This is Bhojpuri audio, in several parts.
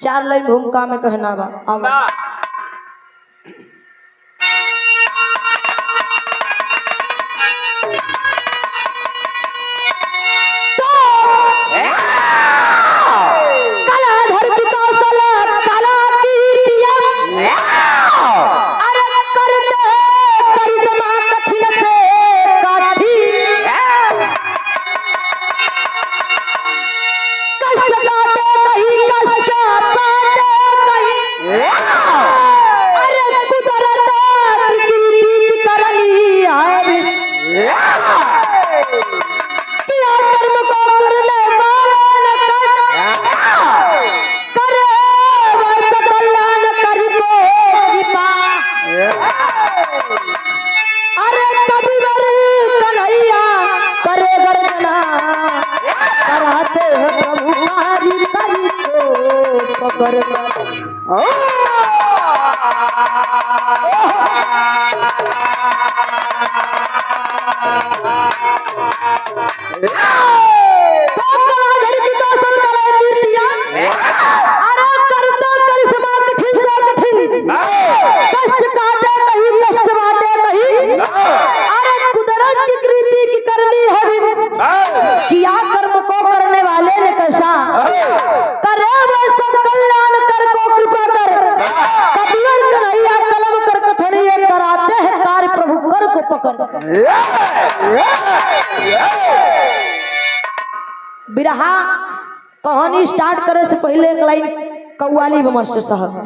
चार लाइन भूमिका में कहना बा बिरहा कहानी स्टार्ट करे से पहले एक लाइन कव्वाली में मास्टर साहब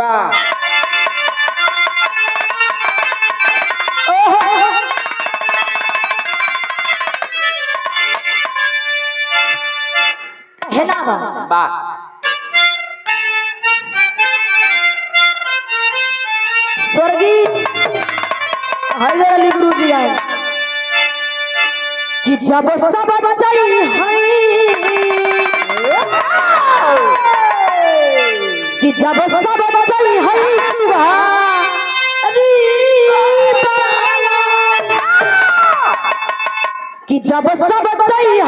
है ना बा स्वर्गीय हैदर अली गुरु जी आए कि जब सब चाहिए कि जब सब चाहिए कि जब सब चाहिए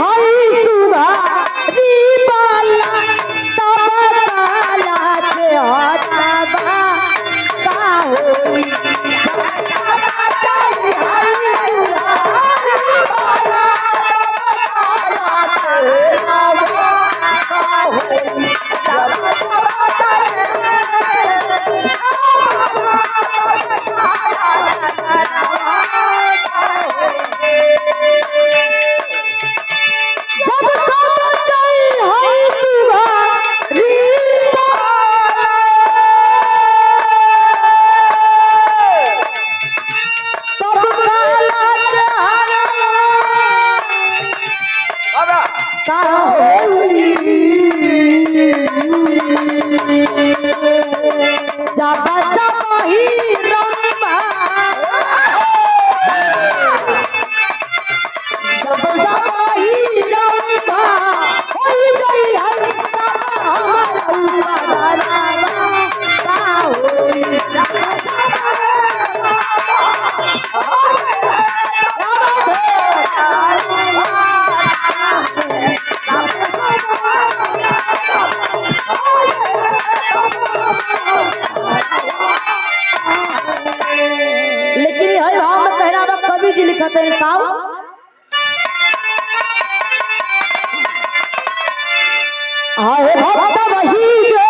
हाय भक्त वही जो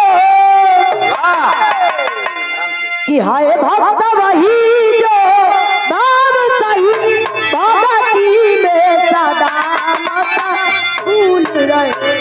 कि हाय भक्त वही जो नाम सही भगती में सदा मत भूल रहे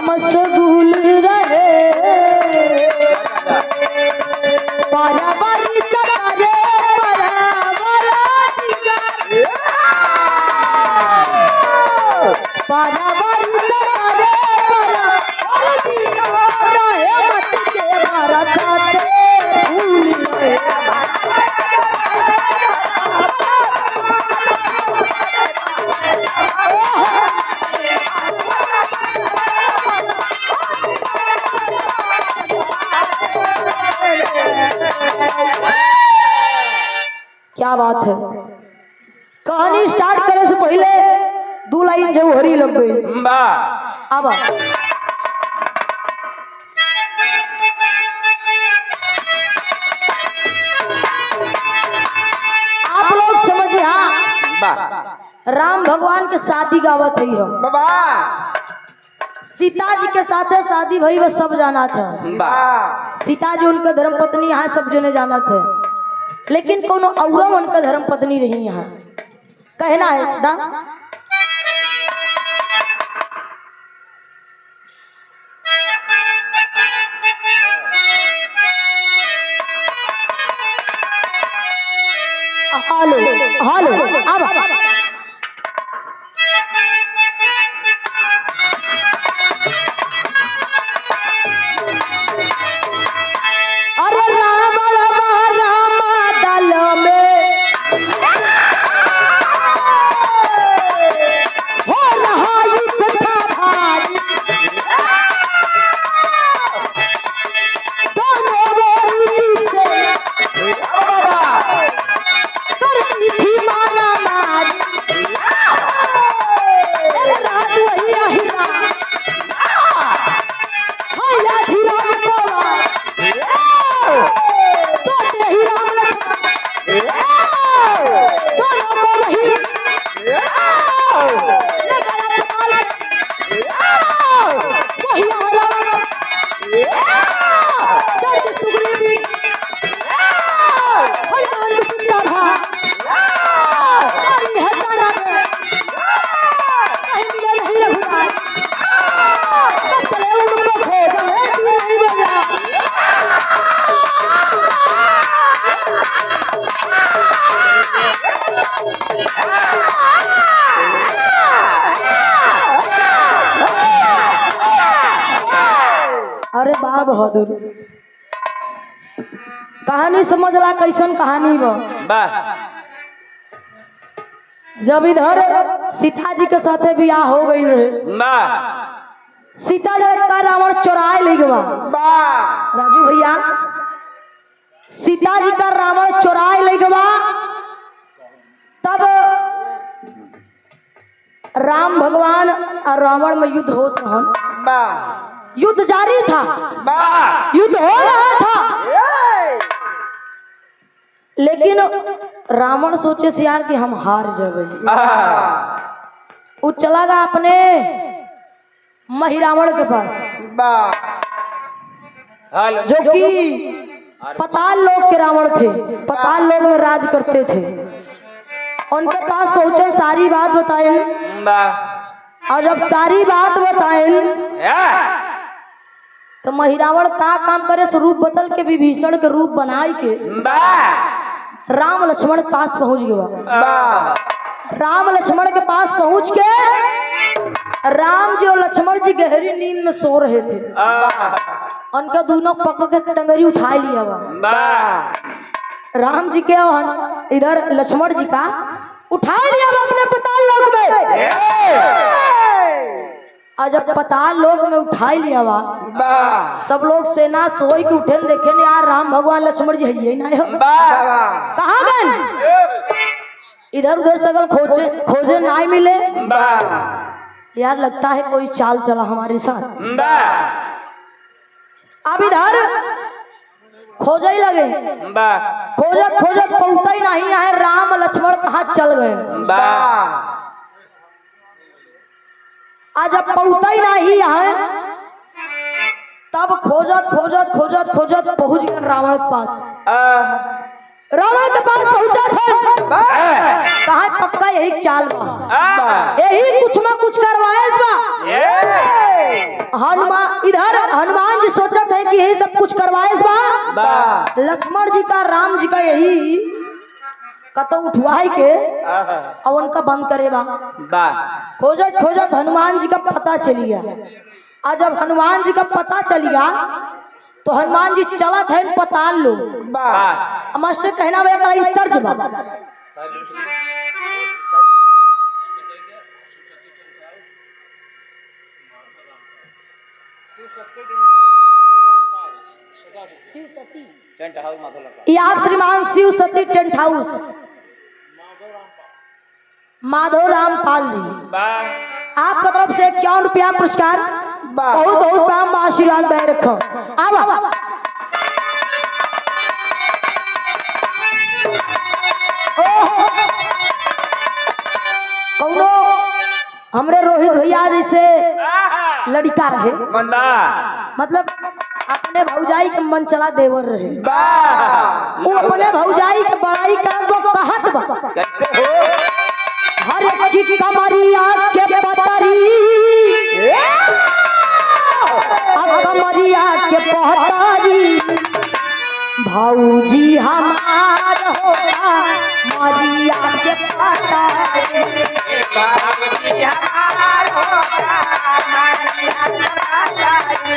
मशगूल रहे पारावारी तकारे पारावारी तकारे रहे मत के भारत भूल रहे क्या बात है। कहानी स्टार्ट करे से पहले 2 लाइन जौहरी लग गई। अब आप लोग समझिए। हाँ, राम भगवान के शादी गावत है हम सीता जी के साथ है शादी भाई बस सब जाना था। सीता जी उनके धर्म पत्नी यहाँ सब जने जाना थे, लेकिन कोनो औरों उनका धर्म पत्नी रही यहाँ कहना है दा हालो हालो अब अरे राम दल में हो रहा युद्ध था भारी दोनों बोरी से करती थी माना मारी रात वही अहिरा हाया धीराम कोवा तो ही राम लक्ष्मण दोनों को वही लेकर अस्पताल वही राम चर्च सुग्रीवी हनुमान को चिंता था अरे हजारा कहीं मिले नहीं रघुनाथ चले उनको खोजने नहीं बजा अरे बा बहादुर कहानी समझला कैसन कहानी बा। जब इधर सीता जी के साथे बियाह हो गई रहे सीता जी का रावण चुराए ले गया राजू भैया सीता जी का रावण चुराए ले गया। तब राम भगवान और रावण में युद्ध होत रहन युद्ध जारी था युद्ध हो रहा था लेकिन रावण सोचे से यार कि हम हार जावे वो चला गया अपने महिरावण के पास जो कि पताल लोक के रावण थे पताल लोक में राज करते थे। उनके पास पहुंचे सारी बात बताए और जब सारी बात बताए तो महिरावण का काम करे रूप बदल के विभीषण के रूप बनाई के राम लक्ष्मण के पास पहुंच गया। राम लक्ष्मण के पास पहुंच के राम जी और लक्ष्मण जी गहरी नींद में सो रहे थे। उनका दोनों पकड़ के टंगरी उठा लिया राम जी के इधर लक्ष्मण जी का उठा लिया अपने पताल लोक में। और जब पताल लोक में उठा लिया सब लोग सेना सोई के उठे देखे ने यार राम भगवान लक्ष्मण जी है ना कहाँ गए इधर उधर सगल खोजे खोजे ना मिले यार लगता है कोई चाल चला हमारे साथ। अब इधर खोजे ही लगे खोजत खोजत पहुंचा ही नहीं है राम लक्ष्मण कहाँ चल गए। आज अब पहुंचा ही नहीं है तब खोजत खोजत खोजत खोजत पहुंच गए रावण के पास। रावण के पास पहुंचा था कहा पक्का यही चाल बा यही कुछ में कुछ करवाए हनुमान इधर हनुमान जी सोचत है कि यही सब कुछ करवाए इस बार लक्ष्मण जी का राम जी का यही कतो उठवाई के और उनका बंद करे बा खोजत खोजत हनुमान जी का पता चल गया। और जब हनुमान जी का पता चल गया तो हनुमान जी चलत है पताल लो मास्टर कहना भैया तर्ज बा ये आप श्रीमान शिव सती टेंट हाउस माधव रामपाल जी आपका तरफ से 51 रुपया पुरस्कार बहुत बहुत प्राण आशीर्वाद दे रखो। अब कौनो हमरे रोहित भैया जैसे लड़का रहे मतलब अपने भौजाई के मन चला देवर रहे वो अपने भौजाई के बड़ाई कर वो कहत बा कैसे हो हर की कमरिया के पतरी कमरिया के पतरी भौजी हमार होगा मरिया के पतरी भौजी हमार होगा मरिया के पतरी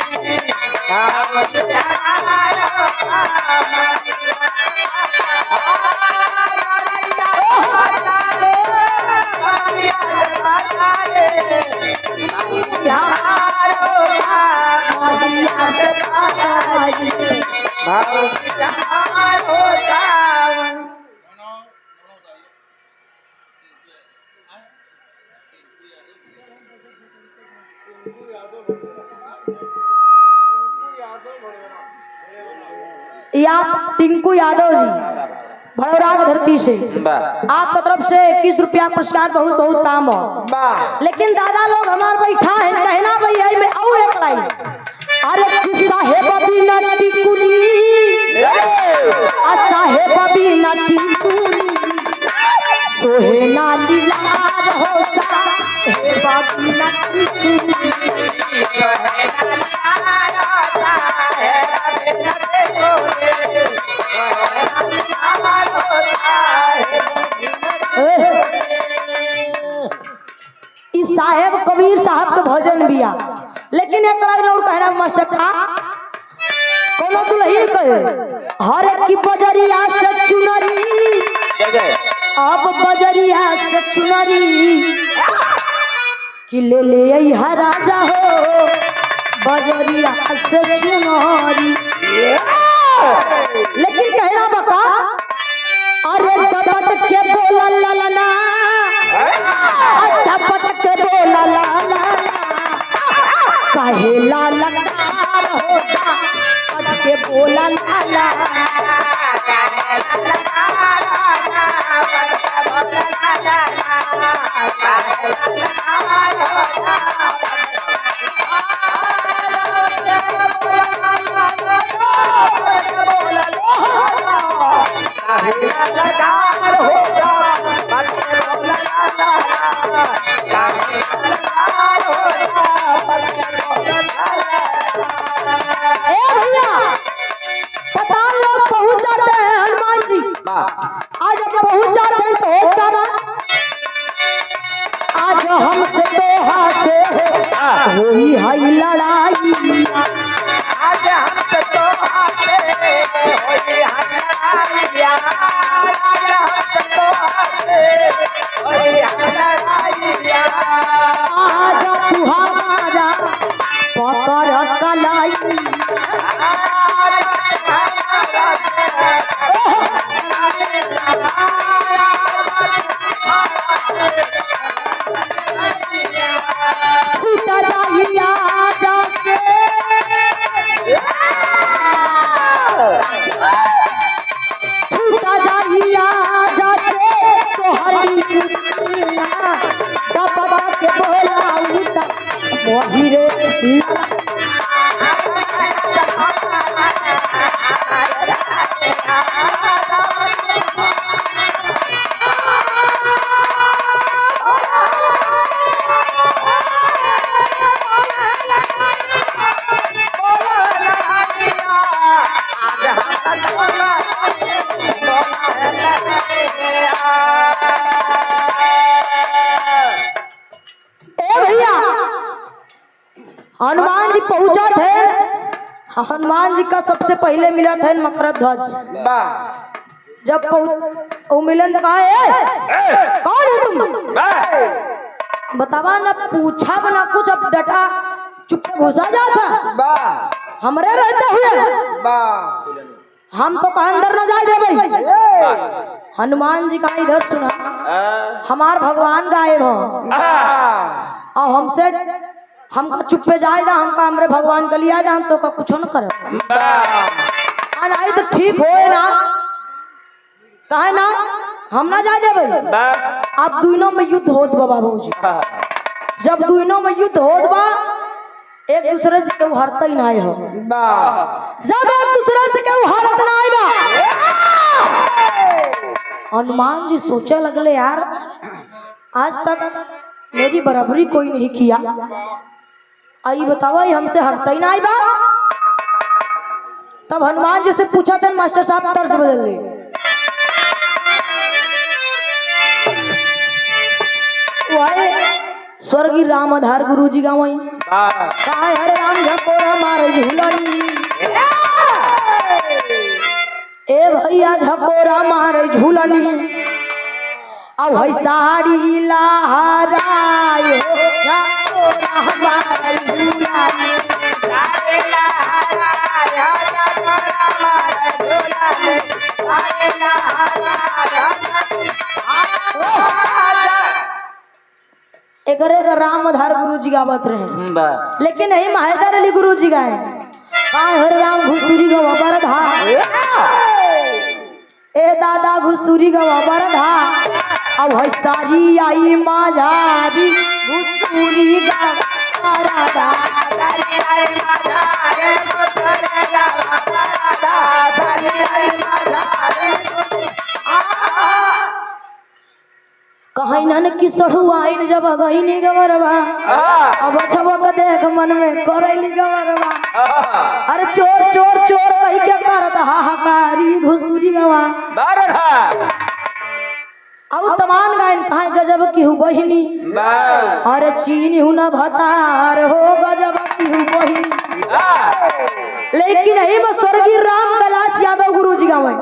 भौजी हमार होगा या टिंकू यादव जी भड़ौरा की धरती से आपकी तरफ से 21 रुपया पुरस्कार बहुत बहुत काम हो। लेकिन दादा लोग हमारे बैठा है कहना भैया में और एक लाइन अरे किस्सा है बबीना टिकुली साहेब बबीना टिकुली सोहे ना लीलार हो सा हे बबीना टिकुली सोहे ना लीलार हो सा हे बबीना टिकुली साहेब कबीर साहब के भजन बिया लेकिन एक लाइन और कहना मास्टर था कोनो दुल्हन कहे हर एक की बजरिया से चुनरी अब बजरिया से चुनरी कि ले ले राजा हो बजरिया से चुनरी लेकिन कहना बका अरे डपट के बोला ललना डपट के बोला लाला काहे लाला कार होता पट के बोला लाला काहे लाला कार होता पट के बोला लाला काहे लाला कार होता आज पहुंच जाते हैं तो होता ना आज हमसे तो हाथ हुई है लड़ाई आज हमसे तो हाथ हुई है लड़ाई आज हमसे तो हाथ हुई है लड़ाई आज तू हमारा पकड़ कलाई छूटा जाइया जाके हनुमान जी पहुंचा थे। हनुमान जी का सबसे पहले मिला था मकरध्वज। जब वो मिलन तो कहा कौन है तुम, बतावा ना, पूछा बना कुछ, अब डटा चुप घुसा जा था हमरे रहते हुए। हम तो कहा अंदर न जाए दे भाई। हनुमान जी का इधर सुना, हमार भगवान गायब हो और हमसे हमका चुप्पे जाएगा, हमका हमरे भगवान के लिए आएगा, हम तो का कुछ न करे नहीं तो ठीक हो ना, कहे ना हम ना जाए देवे। अब दोनों में युद्ध होत बा बाबूजी। जब दोनों में युद्ध होत बा, एक दूसरे से केहू हरता ही नहीं हो। जब एक दूसरे से केहू हरत नहीं बा, हनुमान जी सोचे लगले यार आज तक मेरी बराबरी कोई नहीं किया, आई बतावा हमसे हरता ही नहीं बा। तब हनुमान जी से पूछा था मास्टर साहब तर्ज बदल ले, स्वर्गीय राम आधार गुरु जी गाँव कहा हरे राम झकोरा मारे झूलनी, ए भैया झकोरा मारे झूलनी, अब है साड़ी लहराए झकोरा मारे झूलनी, साड़ी लहराए झकोरा मारे झूलनी, साड़ी लहराए। एकरे का राम आधार गुरु जी गावत रहे, लेकिन यही महादार अली गुरु जी गाए हरे राम घुसुरी गवा बरधा, ए दादा घुसुरी गवा बरधा, अब है सारी आई माझारी घुसुरी गवा बरधा, सारी आई माझारी घुसुरी गवा बरधा, सारी आई माझारी कहीं न कि सड़ुआइन जब गई नहीं गवरवा, अब छबक देख मन में करैली गवरवा, अरे चोर चोर चोर कही के करत हाहाकारी घुसुरी गवा अब तमान गायन कहा गजब की हूँ बहिनी, अरे चीनी हूँ न भतार हो गजब की हूँ बहिनी। लेकिन यही में स्वर्गीय राम कलाश यादव गुरु जी गावे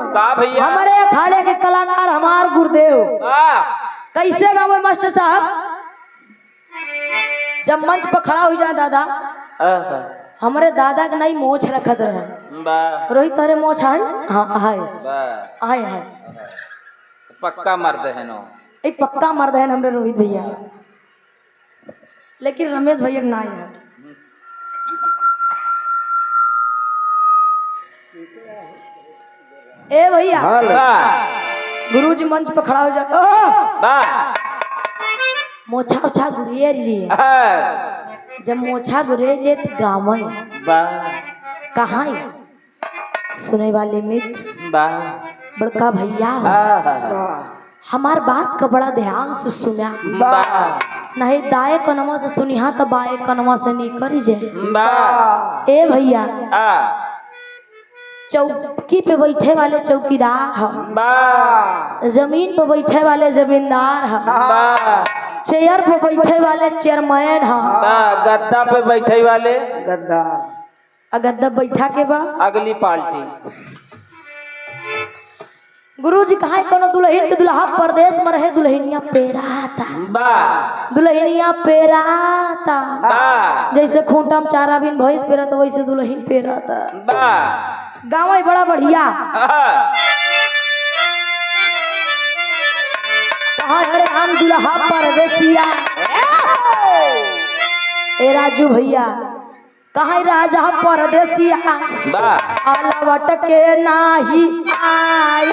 हमारे अखाड़े के कलाकार हमार गुरुदेव कैसे गावे मास्टर साहब, जब मंच पर खड़ा हो जाए दादा, हमारे दादा के नहीं मोछ रखत रहे, रोहित तारे मोछ है, हाँ आए है पक्का मर्द है नो, एक पक्का मर्द है हमरे रोहित भैया, लेकिन रमेश भैया ना है। ए भैया गुरुजी मंच पर खड़ा हो जा, मोछा उछा गुरेर लिए, जब मोछा गुरेर लिए तो गाँव कहाँ सुने वाले मित्र बड़का भैया हमार बात का बड़ा ध्यान से सुना, नहीं दाएं कनवा से सुनिहा तो बाएं कनवा से नहीं करी जे। ए भैया चौकी पे बैठे वाले चौकीदार है, जमीन पे बैठे वाले जमींदार है, चेयर पे बैठे वाले चेयरमैन है, गद्दा पे बैठे वाले गद्दार, गद्दा बैठा के बाद अगली पार्टी। गुरुजी कहा कोनो दुल्हन के दुल्हा परदेश में रहे, दुल्हनिया पेराता, दुल्हनिया पेराता, जैसे खूंटा में चारा बिन भैंस पेराता वैसे दुल्हन पेराता, गाँव है बड़ा बढ़िया। कहा हरे हम दुल्हा परदेसिया, ए राजू भैया कहा राजा परदेसिया, अलवट के नाही आए,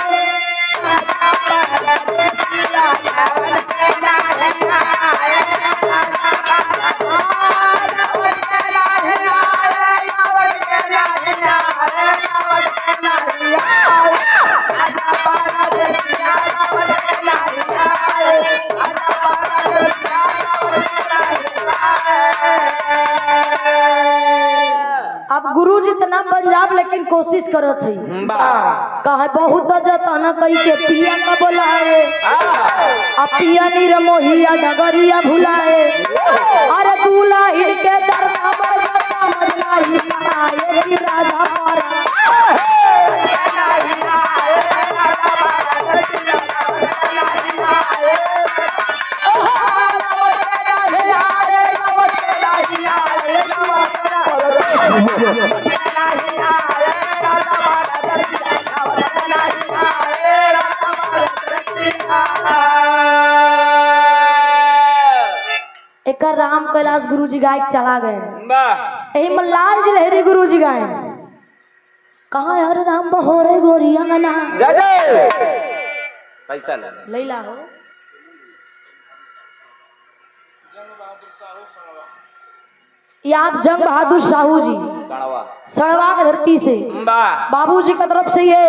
अब गुरु जी तना पंजाब लेकिन कोशिश करत है, कहे बहुत जतन कई के पिया का बोलाए, अब पिया निर मोहिया डगरिया भुलाए, अरे दूल्हा इनके दरबार एक राम कैलाश गुरु जी गायक चला गए वाह यही मल्लाल जी लहरी गुरु जी गाए कहाँ है हरे राम बहोरे गोरिया गना जा जा पैसा ले लैला हो ये आप जंग बहादुर साहू जी सणवा सड़वा की धरती से वाह बाबूजी की तरफ से ये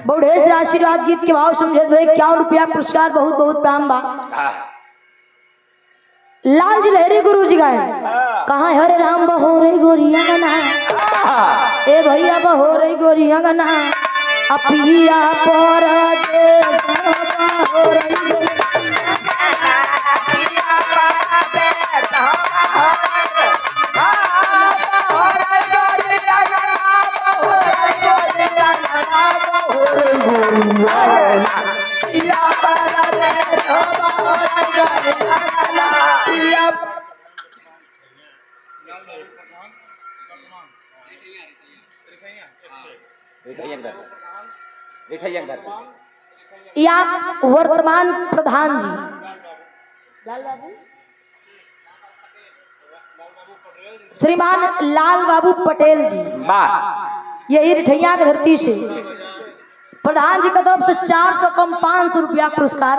बौढ़ेश आशीर्वाद गीत के भाव समझे 51 रुपया पुरस्कार बहुत बहुत प्राम बा लाल जी लहरी गुरु जी गाए कहाँ है हरे राम बहोरे गोरिया गना ए भैया बहोरे गोरिया गना अपिया पर या वर्तमान प्रधान जी लाल बाबू श्रीमान लाल बाबू पटेल जी यही रिठैया की धरती से प्रधान जी की तरफ से 400 कम 500 रुपया पुरस्कार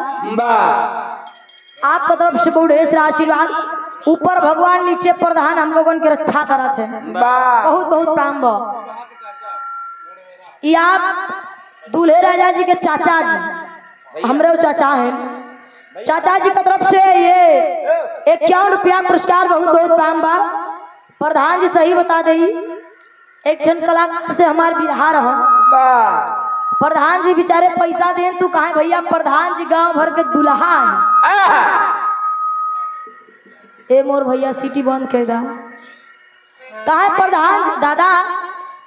आपकी तरफ से बौढ़ेश आशीर्वाद ऊपर भगवान नीचे प्रधान हम लोगों की रक्षा करत है बहुत बहुत प्राम ये आप दूल्हे राजा जी के चाचा जी हमरे चाचा हैं चाचा जी की तरफ से ये 51 रुपया पुरस्कार बहुत बहुत प्राम बा प्रधान जी सही बता दे एक जन कलाकार से हमार बिरहा रहा प्रधान जी बेचारे पैसा दें तू कहा भैया प्रधान जी गांव भर के दुल्हा है ए मोर भैया सीटी बंद कर दा कहा प्रधान जी दादा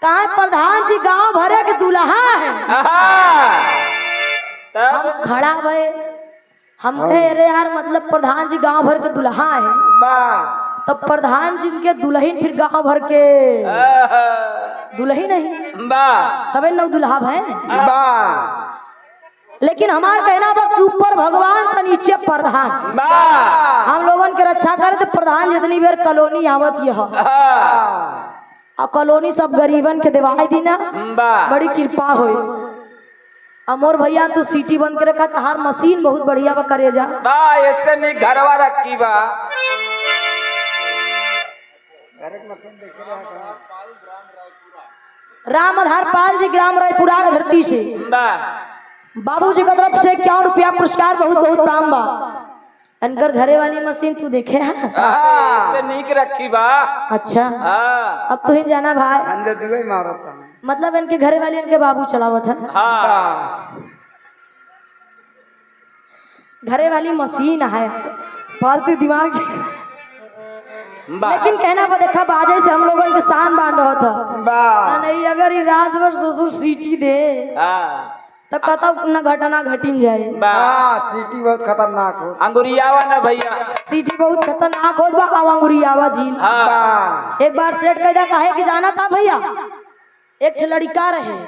कहा प्रधान जी गांव भरे के दुल्हा है हम खड़ा भय हम कहे अरे यार मतलब प्रधान जी गांव भर के दुल्हा है तो प्रधान जी के दुल्हन फिर गांव भर के दुल्ही नहीं तबे न दुल्हा है लेकिन हमार कहना बा कि ऊपर भगवान तो नीचे प्रधान हम लोगन के रक्षा करे तो प्रधान जितनी बेर कॉलोनी आवत यह और कॉलोनी सब गरीबन के दिवाई दी ना बड़ी कृपा हो अमोर भैया तू सीटी बंद कर रखा तहार मशीन बहुत बढ़िया बा करे जा ऐसे नहीं घरवा रखी बा राम आधार पाल जी ग्राम रायपुरा की धरती से बाबूजी की तरफ से 51 रुपया पुरस्कार बहुत बहुत प्राम बा अनकर घरे वाली मशीन तू देखे है ऐसे नीक रखी बा अच्छा अब तू ही जाना भाई मतलब इनके घरे वाली इनके बाबू चलावत है घरे वाली मशीन है फालतू दिमाग लेकिन कहना पर देखा बाजे से हम लोगों के शान बांध रहा था नहीं अगर ये रात भर ससुर सीटी दे तो कता न घटना घटिन जाए सीटी बहुत खतरनाक हो अंगुरियावा ना भैया सीटी बहुत खतरनाक हो बा अंगुरियावा जी एक बार सेट कैदा कहे कि जाना था भैया एक लड़का रहे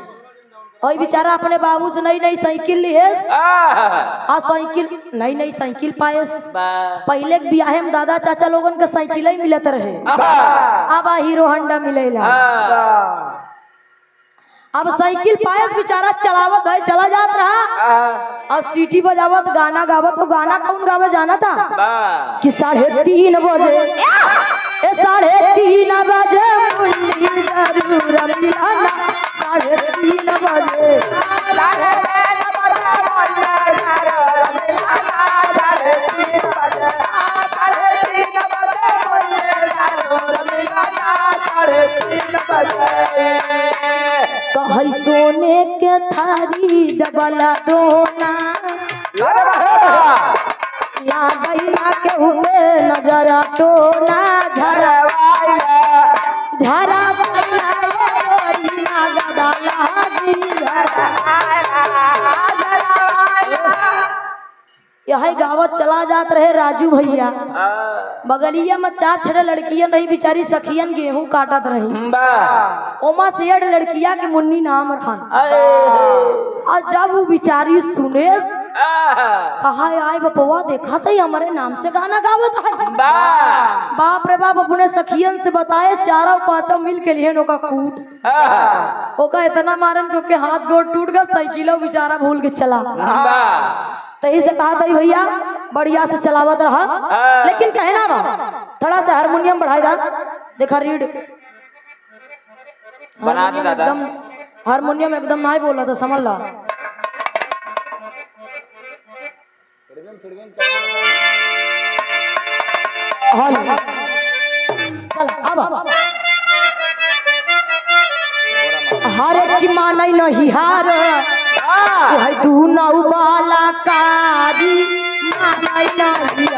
और बेचारा अपने बाबू से नई नई साइकिल लिहेस साइकिल नई नई साइकिल पाएस पहले के बियाहे में दादा चाचा लोगन के साइकिल ही मिलत रहे अब हीरो होंडा मिलेला अब साइकिल पायस बेचारा चलावत भाई चला जात रहा और सीटी बजावत गाना गावत तो गाना कौन गावे जाना था कि 3:30 बजे 3:30 बजे मुंडी जरूर मिलाना 3:30 बजे कहीं सोने के थारी डबला दोना या गैया के हुए नजरा टोना झरा झरा यही गावत चला जात रहे राजू भैया बगलिया में 4 लड़कियां रही बेचारी सखियन गेहूं काटत रही। ओमा से 1 लड़किया के मुन्नी नाम रहन। और जब वो बेचारी सुने कहा आए बपवा देखा था हमारे नाम से गाना गावत है। बाप रे बाप अपने सखियन से बताए 4-5 मिल के लिए नोका कूट ओका इतना मारन क्योंकि हाथ गोड़ टूट गया। साइकिलों बेचारा भूल के चला। तही से कहा था भैया बढ़िया से चलावत रहा। लेकिन कहना बा थोड़ा सा हारमोनियम बढ़ाई दा। देखा रीड एकदम हारमोनियम एकदम नहीं बोला था समझ ला। चल अब हरे की मानई नहीं हार तू नौ बाला काजी मानई नहीं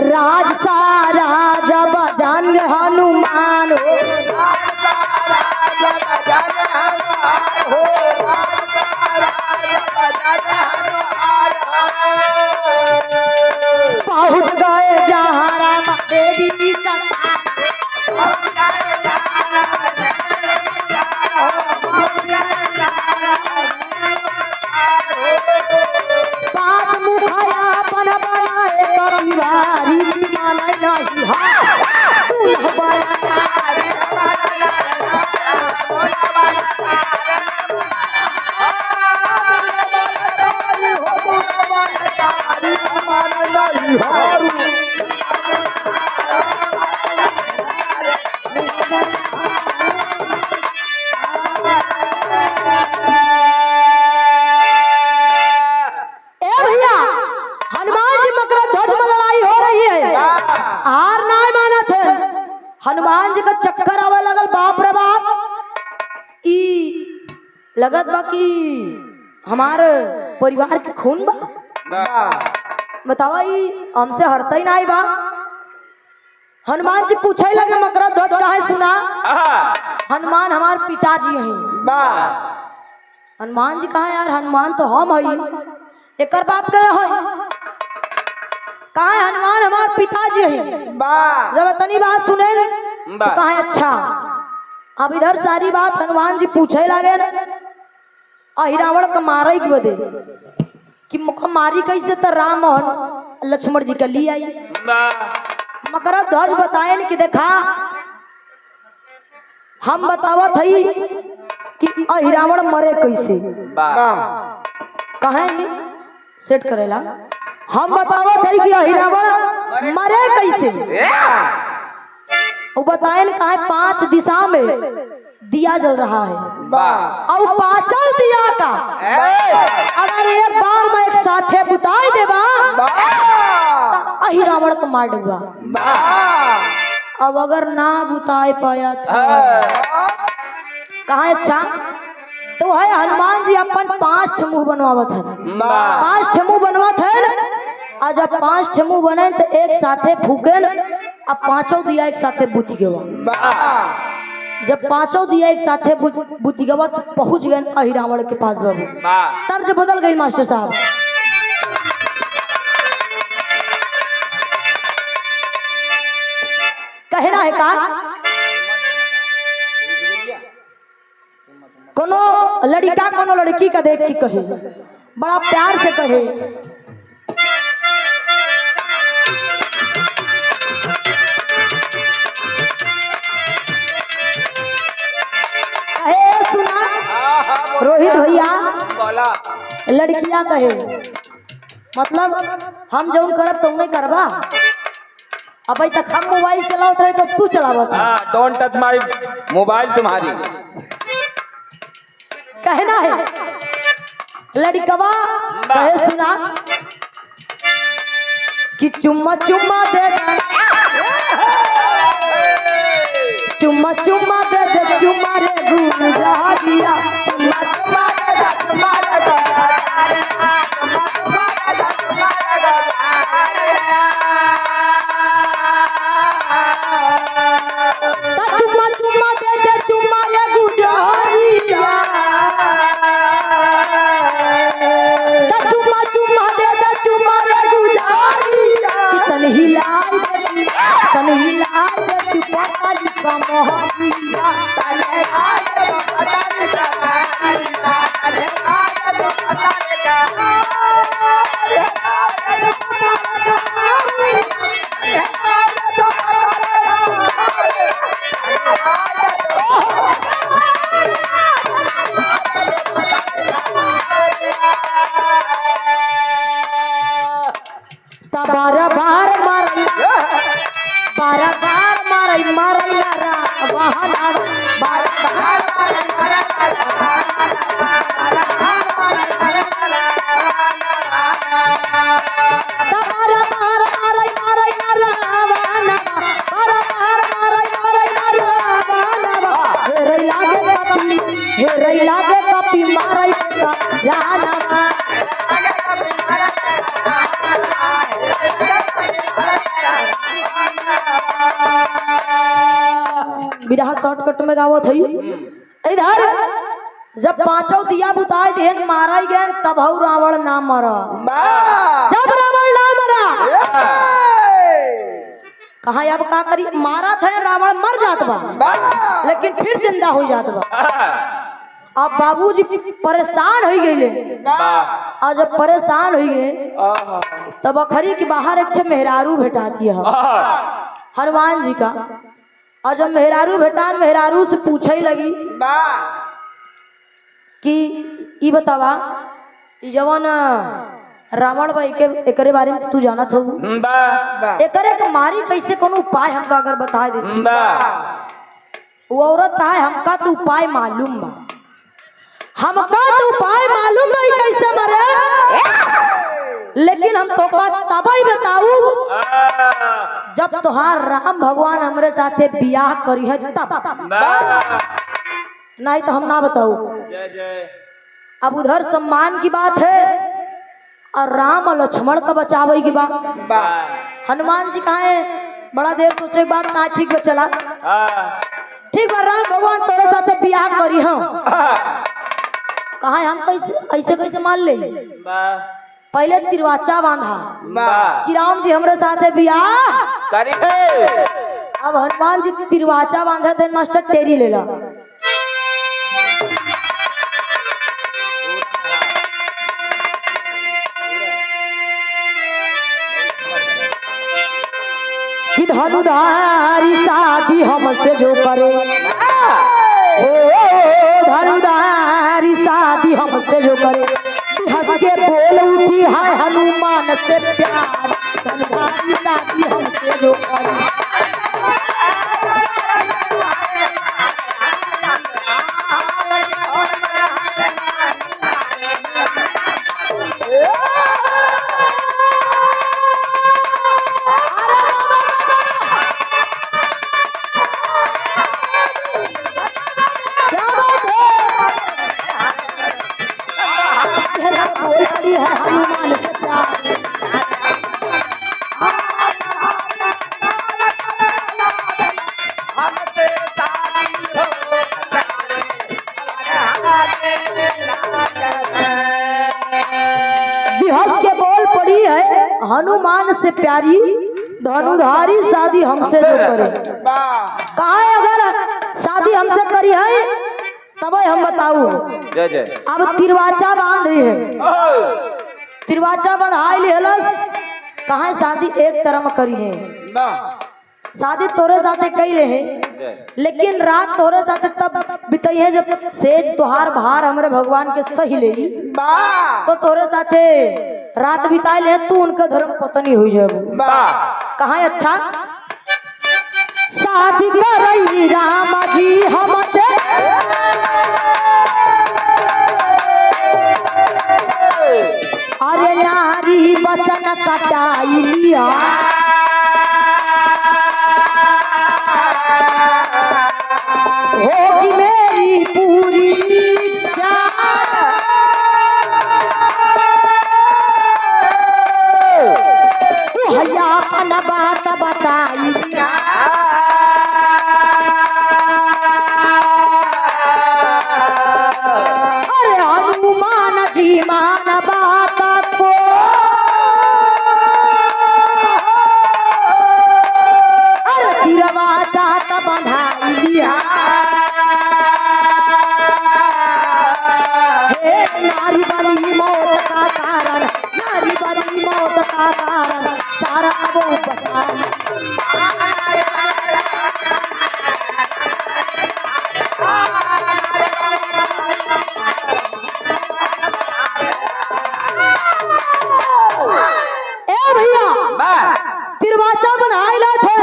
राज सारा जब जान हनुमान पहुँच गए जहाँ रामा देवी का हनुमान जी का चक्कर आवे लगल। बाप रे बाप ई लगत बा कि हमारे परिवार के खून बा। बतावा ई हमसे हरता ही नहीं बा। हनुमान जी पूछे लगे मकरा ध्वज कहा है सुना। हनुमान हमारे पिताजी हैं। हनुमान जी कहा यार हनुमान तो हम है एक बाप गए है कहा है हनुमान हमारे पिताजी हैं। जब इतनी बात सुने तो कहा अच्छा। अब इधर सारी बात हनुमान जी पूछे लगे रावण का मारे की बदे कि मुख मारी कैसे तो राम और लक्ष्मण जी का ली आई। मकर ध्वज बताए कि देखा हम बतावा थी कि रावण मरे कैसे कहा सेट करेला। हम बतावा थे कि रावण मरे कैसे। वो बताए कहा 5 दिशा में दिया जल रहा है और 5 दिया का अगर एक बार में एक साथे बुताई देवा तो रावण को मार दूंगा। अब अगर ना बुताए पाया कहा अच्छा तो है हनुमान जी अपन 5 मुंह बनवावत है। 5 मुंह बनवात है और जब 5 मुंह बने तो एक साथे फूके अब 5 दिया एक साथे बुती गवा। जब 5 दिया एक साथे बुती गवा तो पहुंच गए रावण के पास बाबू। तर्ज बदल गई मास्टर साहब। कहना है का कोनो लड़का कोनो लड़की का देख के कहे बड़ा प्यार से कहे सुना रोहित भैया लड़कियां कहे मतलब हम जो करब तुम नहीं करबा। अब तक हम मोबाइल चलावत रहे तो तू चलावत। डोंट टच माय मोबाइल तुम्हारी। कहना है लड़कवा कहे सुना कि चुम्मा चुम्मा दे चुम्मा चुम्मा दे चुम्मा रे गुजा दिया चुम्मा चुम्मा दे चुम्मा रे बार बार मारई बार बार मारई मारई रा बहाना बार बार लागे कपी मारई राना बिरहा शॉर्टकट में गावत हई इधर जब पांचों दिया बुताए देन मारा ही गए तब हऊ रावण ना मरा जब रावण ना मरा कहा अब का करी मारा था रावण मर जात बा लेकिन फिर जिंदा हो जात बा। अब बाबूजी परेशान हो गए और जब परेशान हो गए तब अखरी के बाहर एक मेहरारू भेटाती है हनुमान जी का। और जब मेहरारू भेटान मेहरारू से पूछे लगी कि ई बतावा ई जवन रावण भाई के एकरे बारे में तू जानत हो एकरे के मारी कैसे कोनो उपाय हमका अगर बता देती वो औरत है हमका तो उपाय मालूम बा हमका तो उपाय मालूम है कैसे मरे लेकिन हम तो तब ही बताऊ जब तुहार राम भगवान हमरे साथे बियाह करी है तब नहीं तो हम ना बताऊ। अब उधर सम्मान की बात है और राम और लक्ष्मण का बचावे की बात। हनुमान जी कहा है बड़ा देर सोचे के बाद ना ठीक बा चला ठीक बा राम भगवान तोरे साथे बियाह करी हम कहा हम कैसे ऐसे कैसे मान ले पहले तिरवाचा बांधा कि राम जी हमरे साथे बियाह करी अब हनुमान जी तिरवाचा बांधा थे मास्टर टेरी ले ला कि धनुधारी शादी हमसे जो करे ओ धनुधारी शादी हमसे जो करे हंस के बोल उठी है हनुमान से प्यार धनुधारी शादी हमसे जो करे हनुमान से प्यारी धनुधारी शादी हमसे जो करे कहा अगर शादी हमसे करी है तब हम बताऊ। अब तिरवाचा बांध रही है तिरवाचा बंधाई लिहलस कहा शादी एक तरह में करी है शादी तोरे साथे कैले है लेकिन रात तोरे साथे तब बिताई है जब सेज तुहार भार हमरे भगवान के सही ले तो तोरे साथे रात बिताए ले तू उनका धर्म पत्नी हो जाए कहा अच्छा शादी करई राम जी हमसे अरे नारी बचन कटाई लिया होगी मेरी पूरी भैया अपन बात बताई अरे हनुमान जी मान बात को अरे तिरवा चाट बंधाई हे नारी बनी मौत का कारण, नारी बनी मौत का कारण सारा वो बता। तिरवाचा बनाइला थे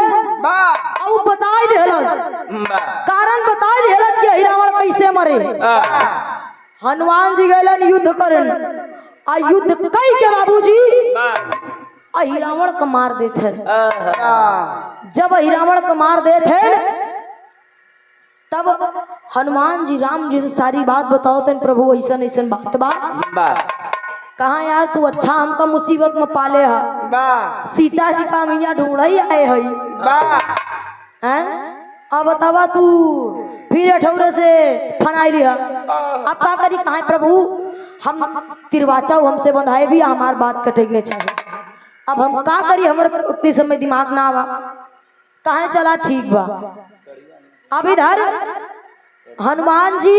औ बताई देहलस कारण बताई देहलस कि हिरावण कैसे मरे। हनुमान जी गएलन युद्ध करन आ युद्ध कई के बाबूजी हिरावण को मार देथे। जब हिरावण को मार देथे तब हनुमान जी राम जी से सारी बात बताओ तन प्रभु ऐसन ऐसन बात बा। कहा यार तू अच्छा हमका मुसीबत में पाले है, सीता जी का मियाँ ढूंढ ही आए हैं। अब बतावा तू फिर ठौरे से फनाई लिया, अब का करी कहा प्रभु हम तिरवाचा हमसे बंधाए भी हमार बात कटेगने चाहिए। अब हम का करी हमारे उतनी समय दिमाग ना आवा, कहा चला ठीक बा। अब इधर हनुमान जी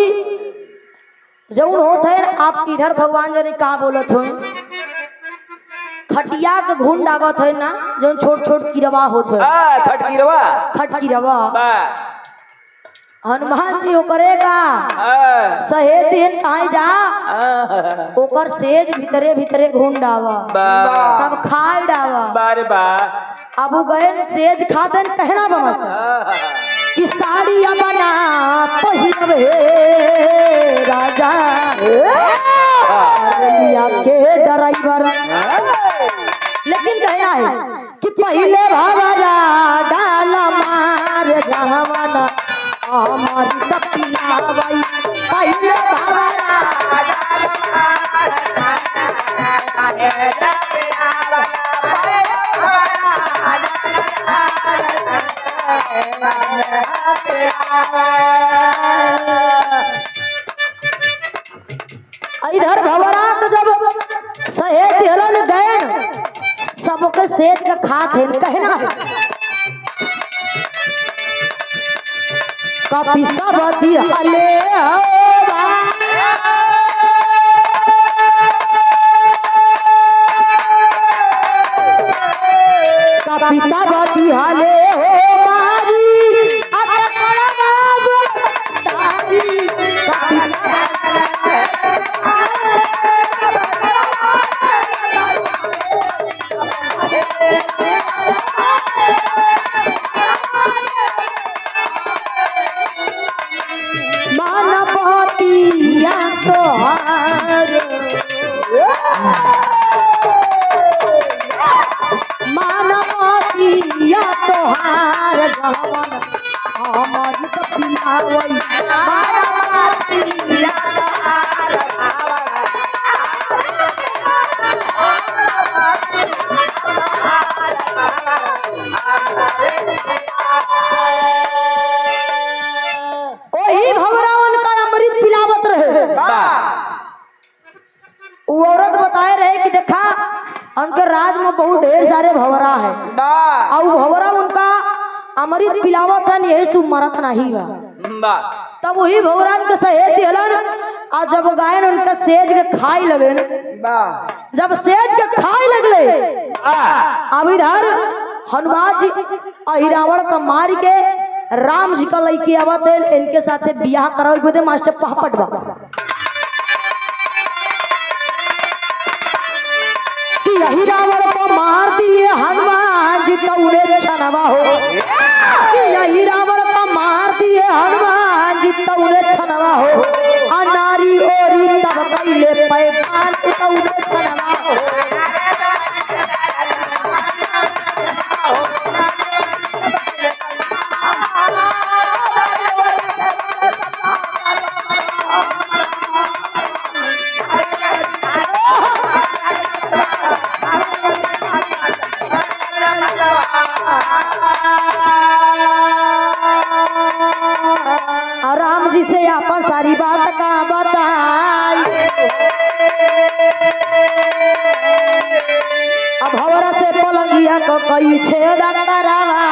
जौन होते हैं आप इधर भगवान जी ने कहा बोलत हो खटिया के घुंड आवत है ना जौन छोट छोट किरवा होते खटकिरवा हनुमान जी करेगा सहेद दिन कहा जा ओकर सेज भीतरे भीतरे घुंड आवा सब खाए डावा। अब गए सेज खादन कहना बा मास्टर कि साड़िया बना पहिरवे राजा के ड्राइवर। लेकिन कहना है कि पहले भवरा डाला मार जहवाना हमारी तपिया भाई पहले भवरा इधर भवरा तो जब सहेद दिहलन गए सबके सेज के खात है कहना है कपी सब दिहले कपी तब दिहले हो बारी अब मानवतिया तोहार मानवतिया तोहार जवन हमारी तपिना वही मानवतिया वही भवरावन का अमृत पिलावत रहे। वो औरत बताए रहे कि देखा उनके राज में बहुत ढेर सारे भवरा है और भवरा उनका अमृत पिलावत है यही सु मरत नहीं बा। तब वही भवरान के सहेद दिहलन और जब गायन उनका सेज के खाई लगे जब सेज के खाई लगले अब इधर हनुमान जी अहिरावण का मार के राम जी का लड़की आवत है इनके साथे बियाह करावे बदे मास्टर पहापट बा कि अहिरावण को मार दिए हनुमान जी तो उन्हें छनवा हो कि अहिरावण को मार दिए हनुमान जी तो उन्हें छनवा हो अनारी ओरी तब कैले पैमान तो उन्हें छनवा हो। राम जी से अपन सारी बात का बताई अब भवरा से पलंगिया को कई छेद करावा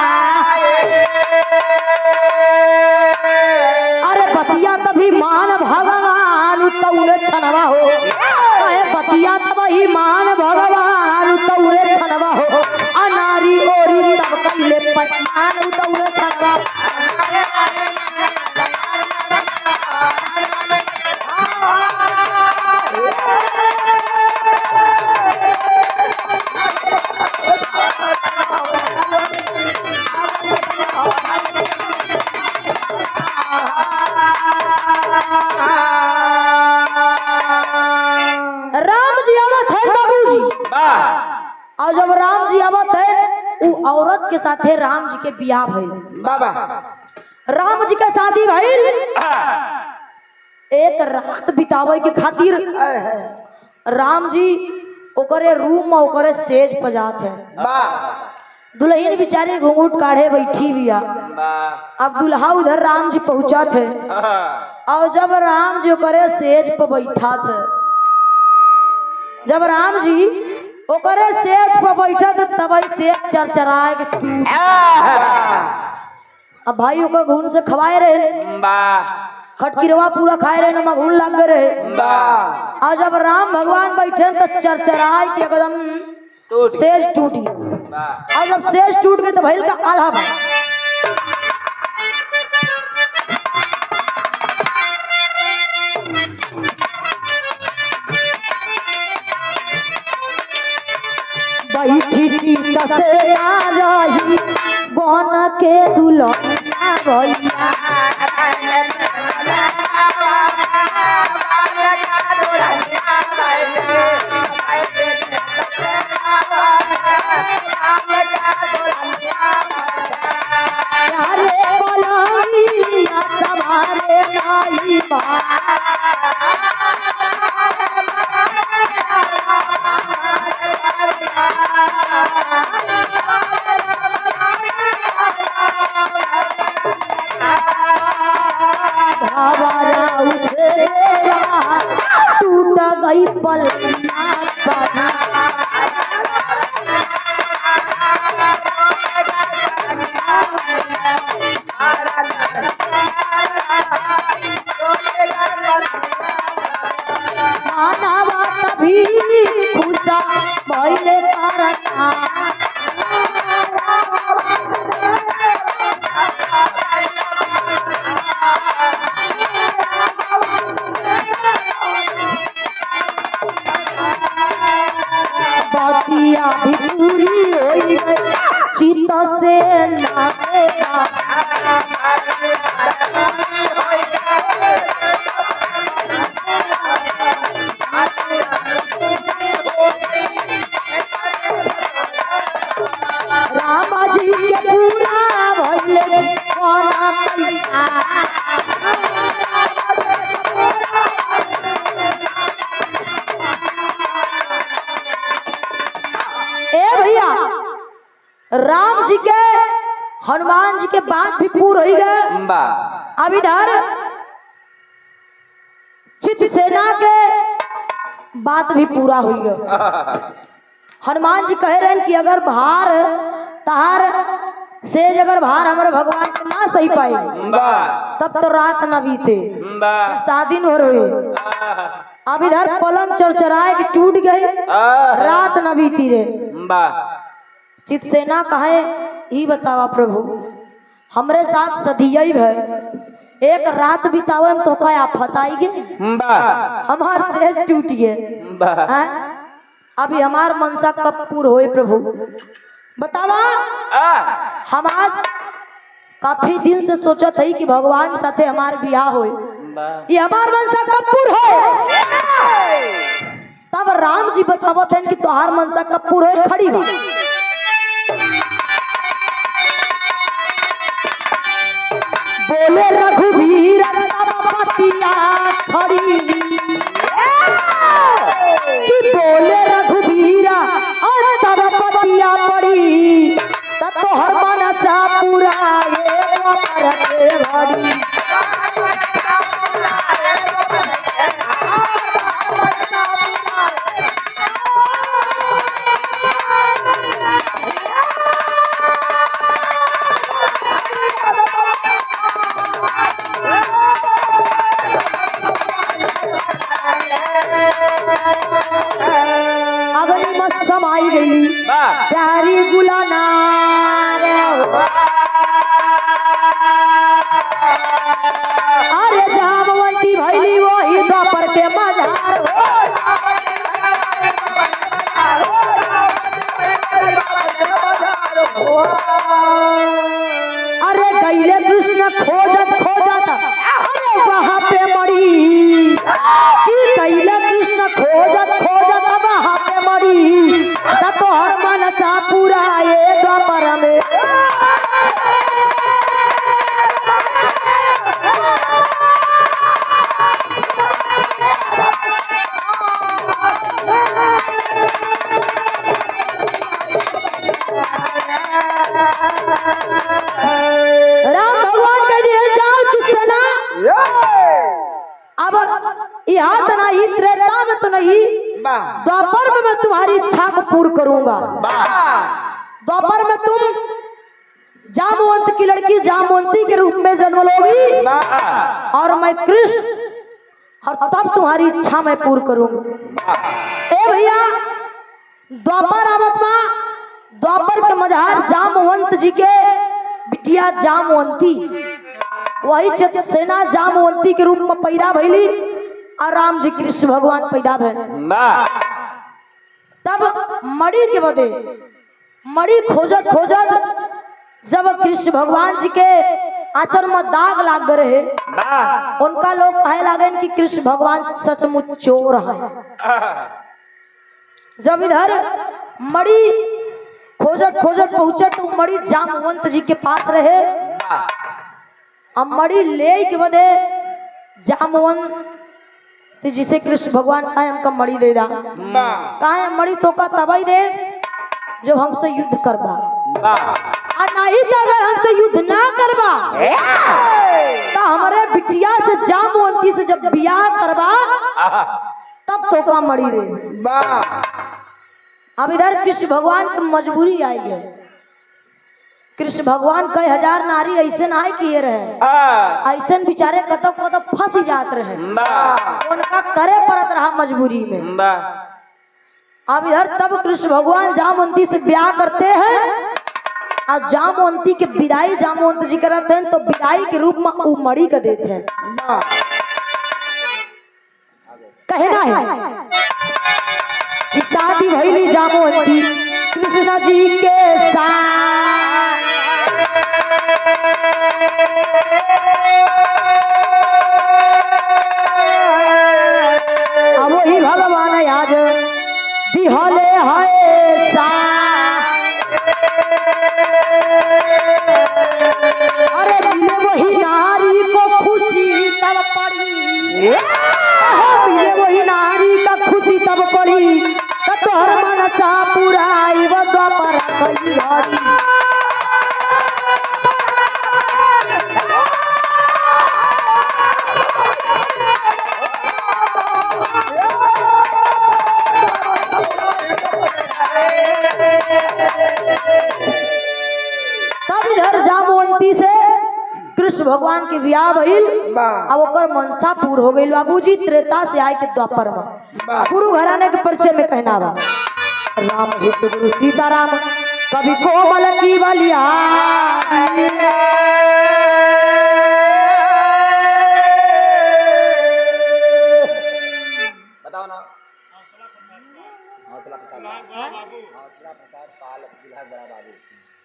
मान भगवान तौरे छनवा हो कहे बतिया तब मान भगवान तौरे छनवा हो अनारी ओरी तब कैले पठान तौरे छनवा राम जी आवत है बाबूजी और जब राम जी आवत है वो औरत के साथे राम जी के बियाह भइल बाबा राम जी के शादी भइल एक रात बितावे के खातिर राम जी ओकरे रूम में ओकरे सेज पजात है दुल्हन बेचारे घूंघट काढ़े बैठी बिया अब दुल्हा उधर राम जी पहुंचा थे और जब राम जी ओकरे सेज पर बैठा थे जब राम जी ओकरे सेज पर बैठा थे तब सेज चरचराए के टूट अब भाई ओकर घून से खवाए रहे खटकिरवा पूरा खाए रहे नमक घून लग रहे और जब राम भगवान बैठे तो चरचराए के एकदम सेज टूटी और जब सेज टूट गए तो भैल का आल्हा बा बैठी चीत से आ रही बन के दुल्हनिया भैया टूट गई पलना मानवा तभी खुदा पहले करता बतिया भी पूरी हो गई चित से नामेगा राम जी के पूरा भइले कोना पैसा भैया राम जी के हनुमान जी के बात भी पूरी हो गए अब इधर चित सेना के बात भी पूरा हो गया हनुमान जी कह रहे हैं कि अगर भार तार से अगर भार हमारे भगवान के ना सही पाए तब तो रात न बीते शादी न हुई अब इधर पलंग चरचराए कि टूट गई रात न बीती रे चित सेना कहे ही बतावा प्रभु हमरे साथ सदियई है एक रात बितावे तो का आफत आई गे हमार सेज टूट गए अभी हमार मनसा कब पूर होए प्रभु बतावा हम आज काफी दिन से सोचत है कि भगवान साथे हमार बियाह होए ये हमार मनसा कब पूर होए तब राम जी बतावत हैं कि तोहार मनसा कब पूर होए खड़ी बा बोले रघुवीर तब पतिया खड़ी कि बोले रघुवीरा और तब पतिया पड़ी तब तो हर मनसा पूरा ये के भड़ी प्यारी गुलानार अरे जामवंती भैली वही दोपहर के मजार अरे गईले कृष्ण खोजत खोजत अरे वहां पे मरी कि गईले कृष्ण खोजत खोजत वहां पे मरी तो हर मन सा पूरा ये दोपहर में राम भगवान कह दिए जाओ चित्सना अब यहाँ तो नहीं त्रेता में तो नहीं द्वापर में मैं तुम्हारी इच्छा को पूर्ण करूंगा द्वापर में तुम जामवंत की लड़की जामवंती के रूप में जन्म लोगी और मैं कृष्ण और तब तुम्हारी इच्छा मैं पूर्ण करूंगा ए भैया द्वापर आवत मां द्वापर के मझार जामवंत जी के बिटिया जामवंती वही सेना जामवंती के रूप में पैदा भैली और राम जी कृष्ण भगवान पैदा भैल तब मणि के बदे मणि खोजत खोजत जब कृष्ण भगवान जी के आचर में दाग लाग रहे उनका लोग कहे लगे कि कृष्ण भगवान सचमुच चोर है जब इधर मणि खोजत खोजत पहुंचे तो मणि जामवंत जी के पास रहे अब मणि ले के बदे जामवंत जिसे कृष्ण भगवान कहे हमका मणि दे दा कहे मणि तो का तबाही दे जब हमसे युद्ध करबा और नहीं तो अगर हमसे युद्ध ना करबा तो हमारे बिटिया से जामवंती से जब बियाह करबा तब तो का मणि दे अब इधर कृष्ण भगवान की मजबूरी आई है कृष्ण भगवान कई हजार नारी ऐसे ना किए रहे ऐसे बेचारे कतब कतब फंस जात रहे उनका करे पड़त रहा मजबूरी में अब इधर तब कृष्ण भगवान जामवंती से ब्याह करते हैं और जामवंती के विदाई जामवंत जी करते हैं तो विदाई के रूप में उमड़ी का देते हैं कहना है कि शादी भैली जामवंती कृष्ण जी के साथ अब वही भगवान आज दिहले है अरे दिले वही नारी को खुशी तब पड़ी दिले वही नारी का खुशी तब पड़ी तोहर मन सा पुराई वो द्वापर कई घड़ी तब इधर जामवंती से कृष्ण भगवान के ब्याह भइल अब ओकर मनसा पूर हो गइल बाबूजी त्रेता से आए के द्वापर में गुरु घराने के परिचय में कहना बा राम हित गुरु सीताराम कभी कोमल की बलिया बताओ ना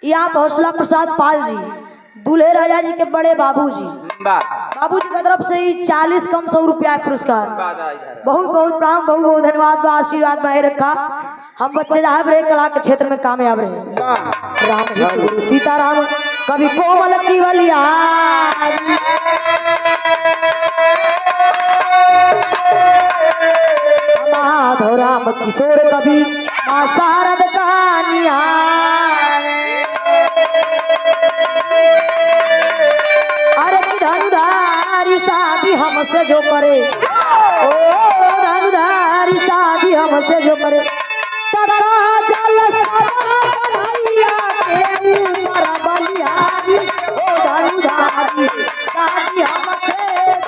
यहाँ हौसला प्रसाद पाल जी दूल्हे राजा जी के बड़े बाबूजी बाबूजी की तरफ से ही 40 कम 100 रुपया पुरस्कार बहुत बहुत प्रणाम बहुत बहुत धन्यवाद आशीर्वाद बनाए रखा हम बच्चे लाभ रहे कला के क्षेत्र में कामयाब रहे राम हित गुरु सीताराम कभी कोमल की बलिया माधव राम किशोर कभी मां शारद कहानिया अरे धनुधारी शादी हमसे जो करे ओ धनुधारी शादी हमसे जो करे तका जल सदा कन्हैया के ऊपर बलिहारी ओ धनुधारी शादी हमसे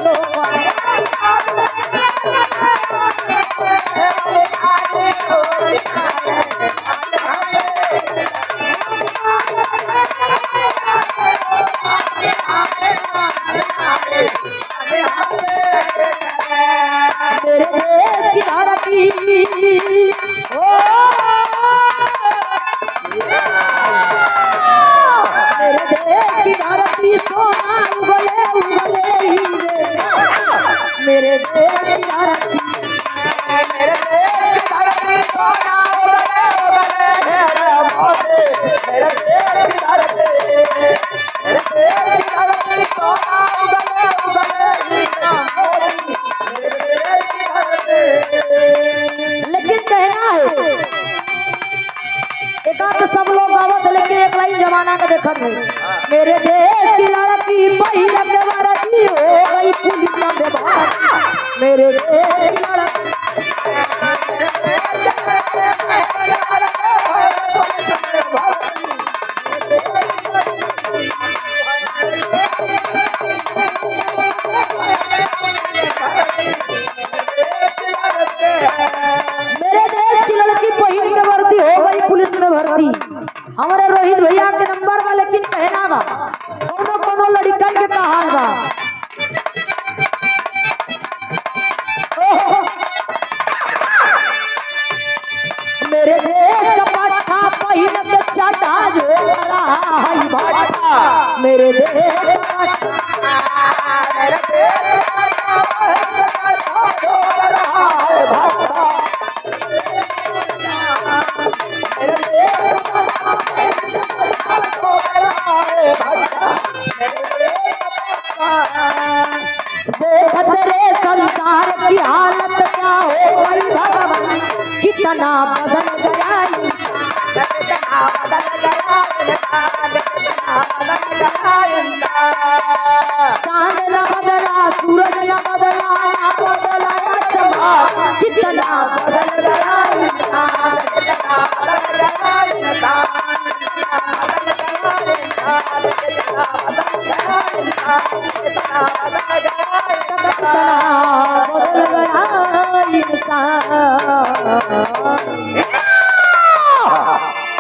जो करे मेरे देश की धरती मेरे देश की धरती सोना उगले उगले मेरे मोदी मेरे देश की धरती मेरे देश की धरती सोना उगले उगले मेरे मोदी मेरे देश की धरती। लेकिन कहना है एक तो सब लोग गावत है, लेकिन एक लाइन जमाना का देखत है। मेरे देश की लड़की पहिया के भारती हो गई पुलिस में भारत मेरे देश की लड़की मेरे देश की लड़की पहिन के भर्ती हो गई पुलिस में भर्ती। हमारे रोहित भैया के नंबर बा, लेकिन कहना बा कोनो कोनो लड़कन के कहाल बा। ओहो! मेरे देश का पट्टा पहिन के चाटा जो रहा है भाटा मेरे देश का पट्टा मेरे देश का पट्टा जो रहा है भाटा मेरे देश का पट्टा जो रहा है भाटा मेरे देश का पट्टा। देखत रे संसार की हालत क्या हो गई भगवान कितना बदल गया कितना बदल गया इंसान कितना बदल गया इंसान। चांद न बदला सूरज न बदला ना बदला चंद्रमा कितना बदल गया इंसान कितना बदल गया इंसान कितना बदल गया इंसान कितना बदल गया इंसान कितना बदल गया